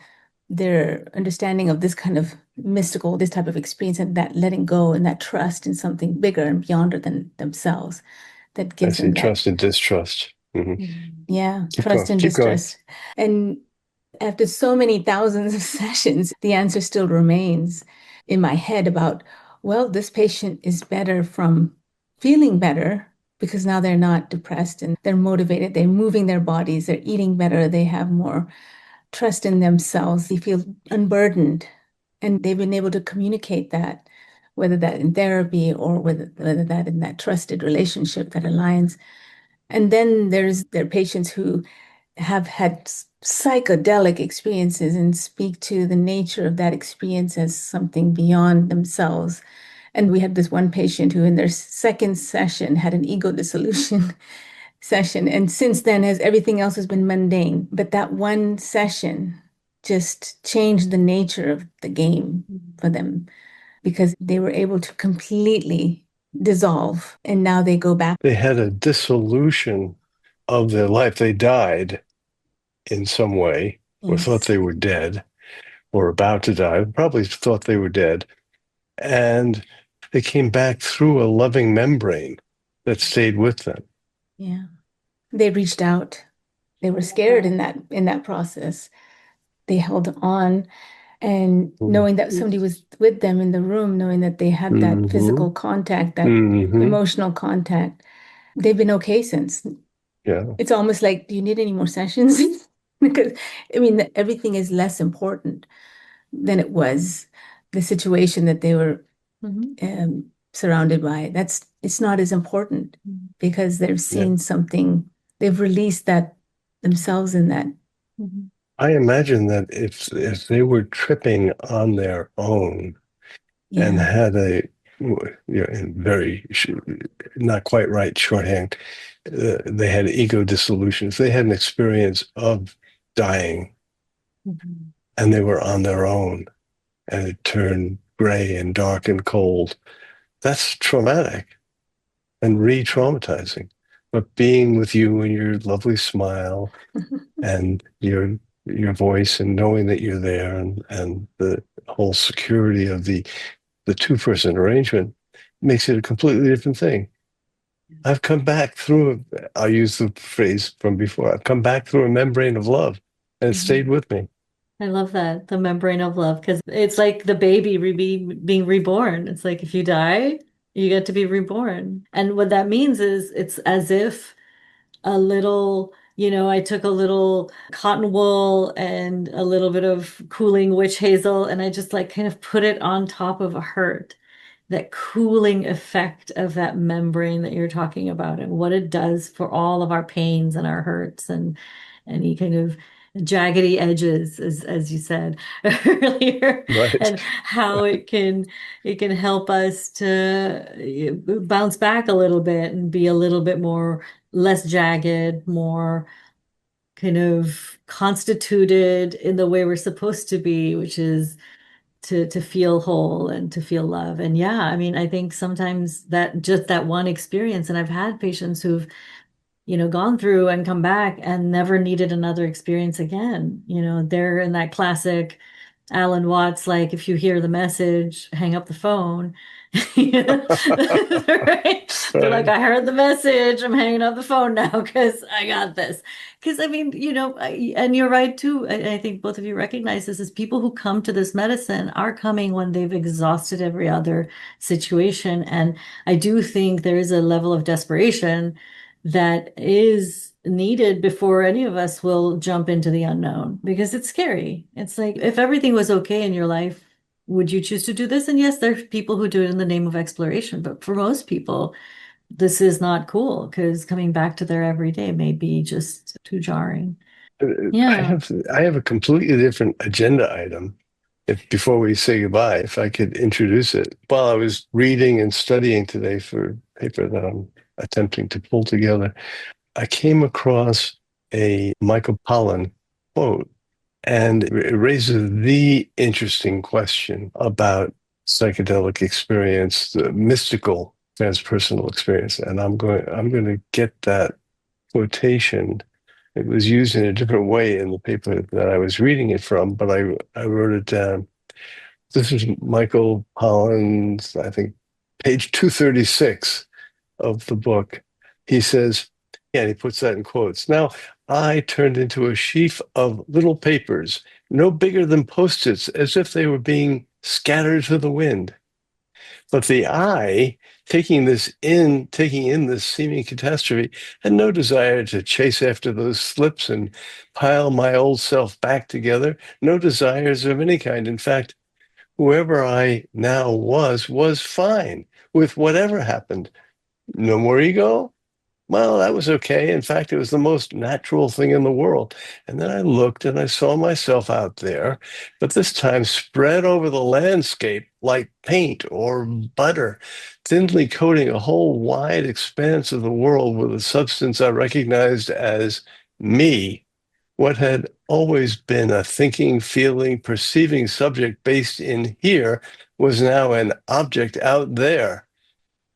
their understanding of this kind of mystical, this type of experience, and that letting go and that trust in something bigger and beyond than themselves that I gives see them that. trust and distrust. Yeah, Keep trust going. and Keep going. distrust. And after so many thousands of sessions, the answer still remains in my head about, well, this patient is better from feeling better because now they're not depressed and they're motivated, they're moving their bodies, they're eating better, they have more trust in themselves, they feel unburdened, and they've been able to communicate that, whether that in therapy or whether that in that trusted relationship that aligns. And then there are patients who have had psychedelic experiences and speak to the nature of that experience as something beyond themselves. And we had this one patient who, in their second session, had an ego dissolution session. And since then, as everything else has been mundane. But that one session just changed the nature of the game for them because they were able to completely dissolve. And now they go back. They had a dissolution of their life. They died in some way, or thought Yes. they were dead, or about to die, probably thought they were dead. And they came back through a loving membrane that stayed with them. Yeah. They reached out. They were scared in that process. They held on, and knowing that somebody was with them in the room, knowing that they had that Mm-hmm. physical contact, that Mm-hmm. emotional contact, they've been okay since. Yeah. It's almost like, do you need any more sessions? Because I mean, everything is less important than it was. The situation that they were surrounded by, it's not as important because they've Yeah. seen something, they've released that themselves in that. I imagine that if they were tripping on their own and Yeah. had in very not quite right shorthand, they had ego dissolutions. They had an experience of dying, and they were on their own, and it turned gray and dark and cold. That's traumatic and re-traumatizing. But being with you and your lovely smile and your voice and knowing that you're there and the whole security of the two-person arrangement makes it a completely different thing. I've come back through, I'll use the phrase from before, I've come back through a membrane of love and it stayed with me. I love that, the membrane of love, because it's like the baby being reborn. It's like if you die, you get to be reborn. And what that means is it's as if a little, I took a little cotton wool and a little bit of cooling witch hazel, and I just like kind of put it on top of a hurt. That cooling effect of that membrane that you're talking about and what it does for all of our pains and our hurts and any kind of jaggedy edges, as you said earlier, Right. and how it can help us to bounce back a little bit and be a little bit more less jagged, more kind of constituted in the way we're supposed to be, which is to feel whole and to feel love. And yeah, I mean, I think sometimes that just that one experience, and I've had patients who've, gone through and come back and never needed another experience again. They're in that classic Alan Watts, like if you hear the message, hang up the phone. Right? They're like, Right. I heard the message. I'm hanging up the phone now because I got this. Because I mean, and you're right too. I think both of you recognize this as people who come to this medicine are coming when they've exhausted every other situation. And I do think there is a level of desperation that is needed before any of us will jump into the unknown because it's scary. It's like if everything was okay in your life, would you choose to do this? And yes, there's people who do it in the name of exploration, but for most people, this is not cool because coming back to their everyday may be just too jarring. I Yeah. have I have a completely different agenda item. If before we say goodbye, if I could introduce it. While I was reading and studying today for a paper that I'm attempting to pull together, I came across a Michael Pollan quote, and it raises the interesting question about psychedelic experience, the mystical transpersonal experience. And I'm going to get that quotation. It was used in a different way in the paper that I was reading it from, but I wrote it down. This is Michael Pollan's, I think, page 236 of the book. He says, yeah, and he puts that in quotes. Now, I turned into a sheaf of little papers, no bigger than post-its, as if they were being scattered to the wind. But the I, taking in this seeming catastrophe, had no desire to chase after those slips and pile my old self back together, no desires of any kind. In fact, whoever I now was fine with whatever happened. No more ego? Well, that was okay. In fact, it was the most natural thing in the world. And then I looked and I saw myself out there, but this time spread over the landscape like paint or butter, thinly coating a whole wide expanse of the world with a substance I recognized as me. What had always been a thinking, feeling, perceiving subject based in here was now an object out there.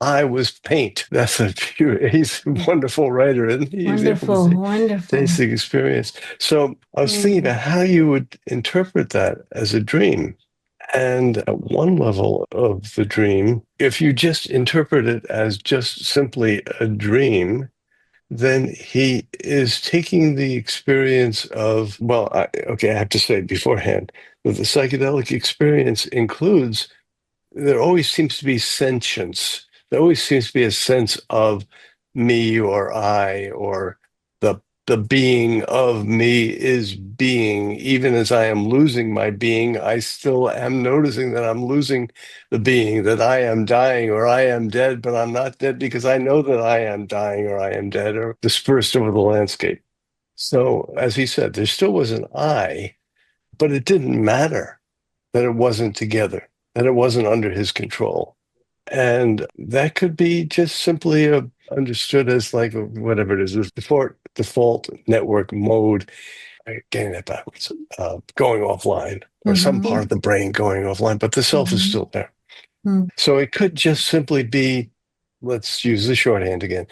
I was paint. That's a pure, he's a wonderful writer, and he's able to Wonderful, wonderful. taste the experience. So I was thinking about how you would interpret that as a dream. And at one level of the dream, if you just interpret it as just simply a dream, then he is taking the experience of, well, okay, I have to say beforehand that the psychedelic experience includes, there always seems to be sentience. There always seems to be a sense of me or I or the being of me is being. Even as I am losing my being, I still am noticing that I'm losing the being, that I am dying or I am dead, but I'm not dead because I know that I am dying or I am dead or dispersed over the landscape. So, as he said, there still was an I, but it didn't matter that it wasn't together, that it wasn't under his control. And that could be just simply understood as like whatever it is, the default network mode, getting that backwards, going offline, or some part of the brain going offline, but the self is still there. So it could just simply be, let's use the shorthand again,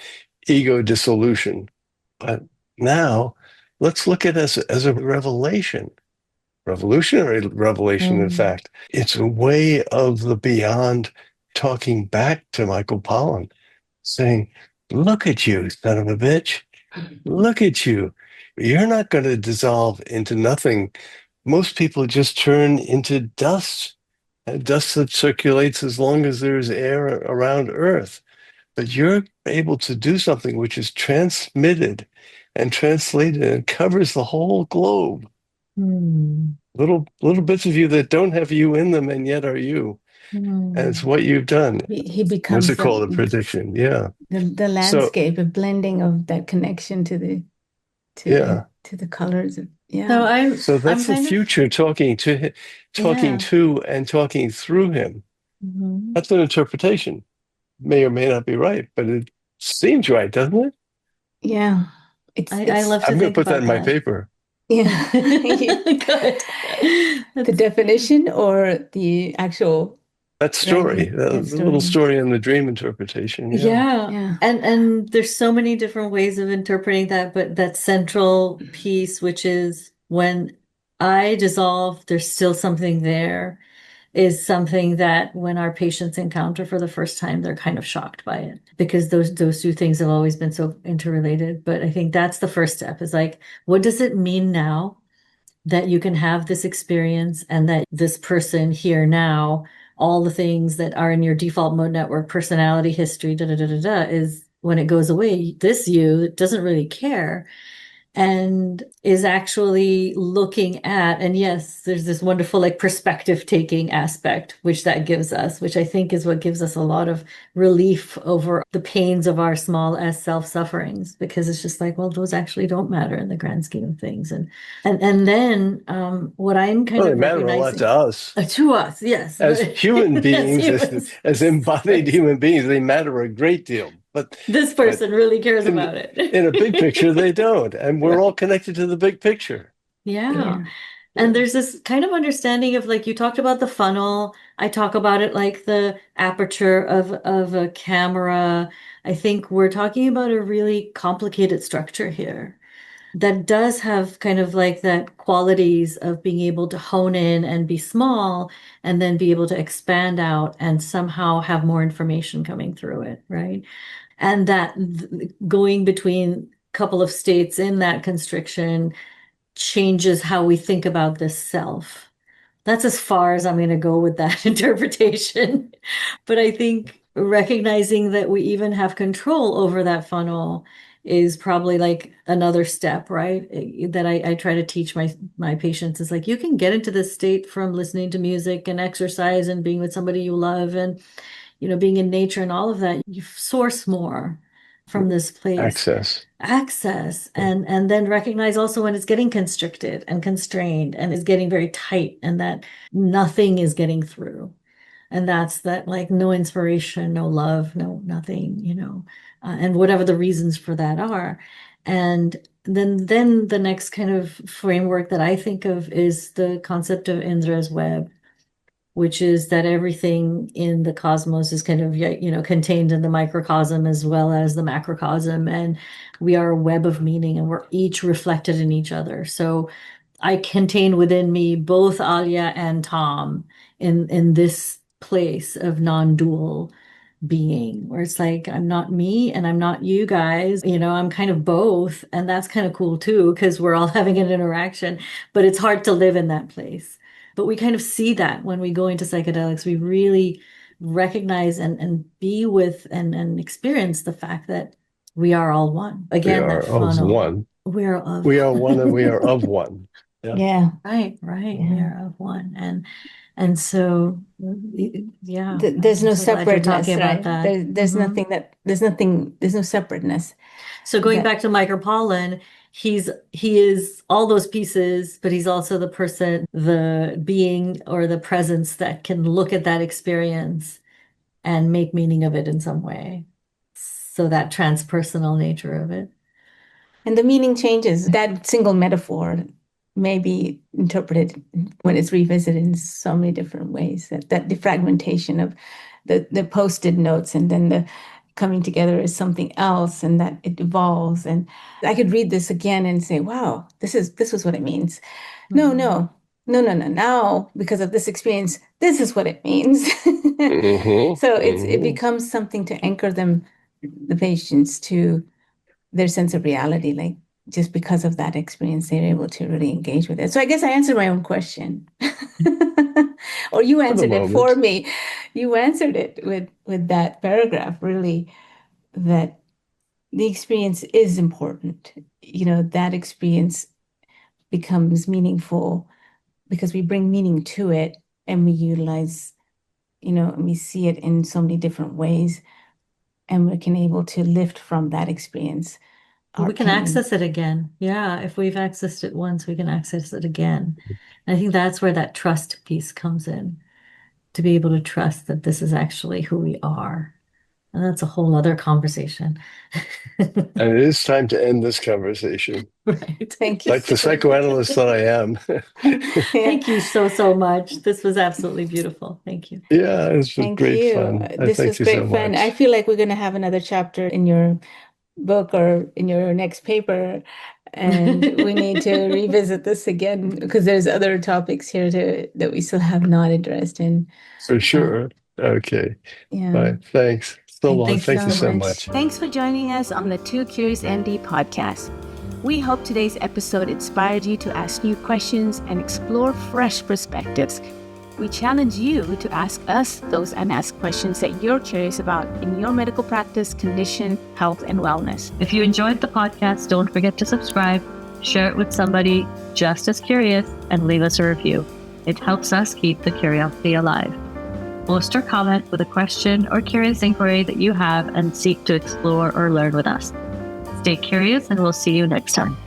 ego dissolution. But now let's look at it as a revelation, revolutionary revelation, in fact. It's a way of the beyond talking back to Michael Pollan, saying, look at you, son of a bitch. Look at you. You're not going to dissolve into nothing. Most people just turn into dust, dust that circulates as long as there's air around Earth. But you're able to do something which is transmitted and translated and covers the whole globe. Little bits of you that don't have you in them and yet are you. And it's what you've done. He becomes What's it called? A prediction. Yeah. The landscape, a blending of that connection to the colors. Yeah. So that's the future, talking to and talking through him. That's an interpretation. May or may not be right, but it seems right, doesn't it? Yeah. I love to I'm going think to put that about in my paper. Yeah. Good. The definition or the actual that story, the little story in the dream interpretation. Yeah. And there's so many different ways of interpreting that, but that central piece, which is when I dissolve, there's still something there. is something that when our patients encounter for the first time, they're kind of shocked by it because those two things have always been so interrelated. But I think that's the first step is like, what does it mean now that you can have this experience and that this person here now, all the things that are in your default mode network, personality history, is when it goes away, this you that doesn't really care and is actually looking at, and yes, there's this wonderful like perspective taking aspect, which that gives us, which I think is what gives us a lot of relief over the pains of our small s self sufferings, because it's just like, well, those actually don't matter in the grand scheme of things. And then what I'm kind Well, they of matter a lot recognizing to us. to us, yes, As human beings, as embodied Yes. human beings, they matter a great deal. But This person really cares in, about it. in a big picture, they don't. And we're all connected to the big picture. Yeah. And there's this kind of understanding of like you talked about the funnel. I talk about it like the aperture of a camera. I think we're talking about a really complicated structure here that does have kind of like that qualities of being able to hone in and be small and then be able to expand out and somehow have more information coming through it, right? And that going between a couple of states in that constriction changes how we think about this self. That's as far as I'm going to go with that interpretation. But I think recognizing that we even have control over that funnel is probably like another step, right? That I try to teach my patients is like you can get into this state from listening to music and exercise and being with somebody you love and being in nature and all of that. You source more from this place. Access and then recognize also when it's getting constricted and constrained and is getting very tight and that nothing is getting through. And that's that like no inspiration, no love, no nothing, and whatever the reasons for that are. And then the next kind of framework that I think of is the concept of Indra's web, which is that everything in the cosmos is kind of, contained in the microcosm as well as the macrocosm. And we are a web of meaning and we're each reflected in each other. So I contain within me both Alia and Tom in this place of non-dual being, where it's like, I'm not me and I'm not you guys, I'm kind of both. And that's kind of cool too, because we're all having an interaction, but it's hard to live in that place. But we kind of see that when we go into psychedelics, we really recognize and be with and experience the fact that we are all one. Again, that funnel. One. We are of we are one and we are of one. Yeah. Right. Yeah. We are of one. And so yeah. There's no separateness, right? There's no separateness. So going back to Michael Pollan, he is all those pieces, but he's also the person, the being or the presence that can look at that experience and make meaning of it in some way. So that transpersonal nature of it. And the meaning changes. That single metaphor may be interpreted when it's revisited in so many different ways. That defragmentation of the Post-it notes and then the coming together as something else, and that it evolves. And I could read this again and say, wow, this was what it means. Mm-hmm. No. Now, because of this experience, this is what it means. Mm-hmm. So it becomes something to anchor them, the patients, to their sense of reality. Like just because of that experience, they're able to really engage with it. So I guess I answered my own question. Or you answered it for me. You answered it with that paragraph, really, that the experience is important. That experience becomes meaningful because we bring meaning to it and we utilize, and we see it in so many different ways, and we can able to lift from that experience. We can access it again. Yeah, if we've accessed it once, we can access it again. And I think that's where that trust piece comes in, to be able to trust that this is actually who we are. And that's a whole other conversation. And it is time to end this conversation. Right. Thank you. Like the psychoanalyst that I am. Thank you so much. This was absolutely beautiful. Thank you. Yeah, this was great fun. This was great fun. I feel like we're going to have another chapter in your book or in your next paper and we need to revisit this again because there's other topics here that we still have not addressed. And For sure. Okay. yeah. Bye. Thanks. So long. Thank you Thank you so so much. much. Thanks for joining us on the Two Curious MD podcast. We hope today's episode inspired you to ask new questions and explore fresh perspectives. We challenge you to ask us those unasked questions that you're curious about in your medical practice, condition, health, and wellness. If you enjoyed the podcast, don't forget to subscribe, share it with somebody just as curious, and leave us a review. It helps us keep the curiosity alive. Post or comment with a question or curious inquiry that you have and seek to explore or learn with us. Stay curious, and we'll see you next time.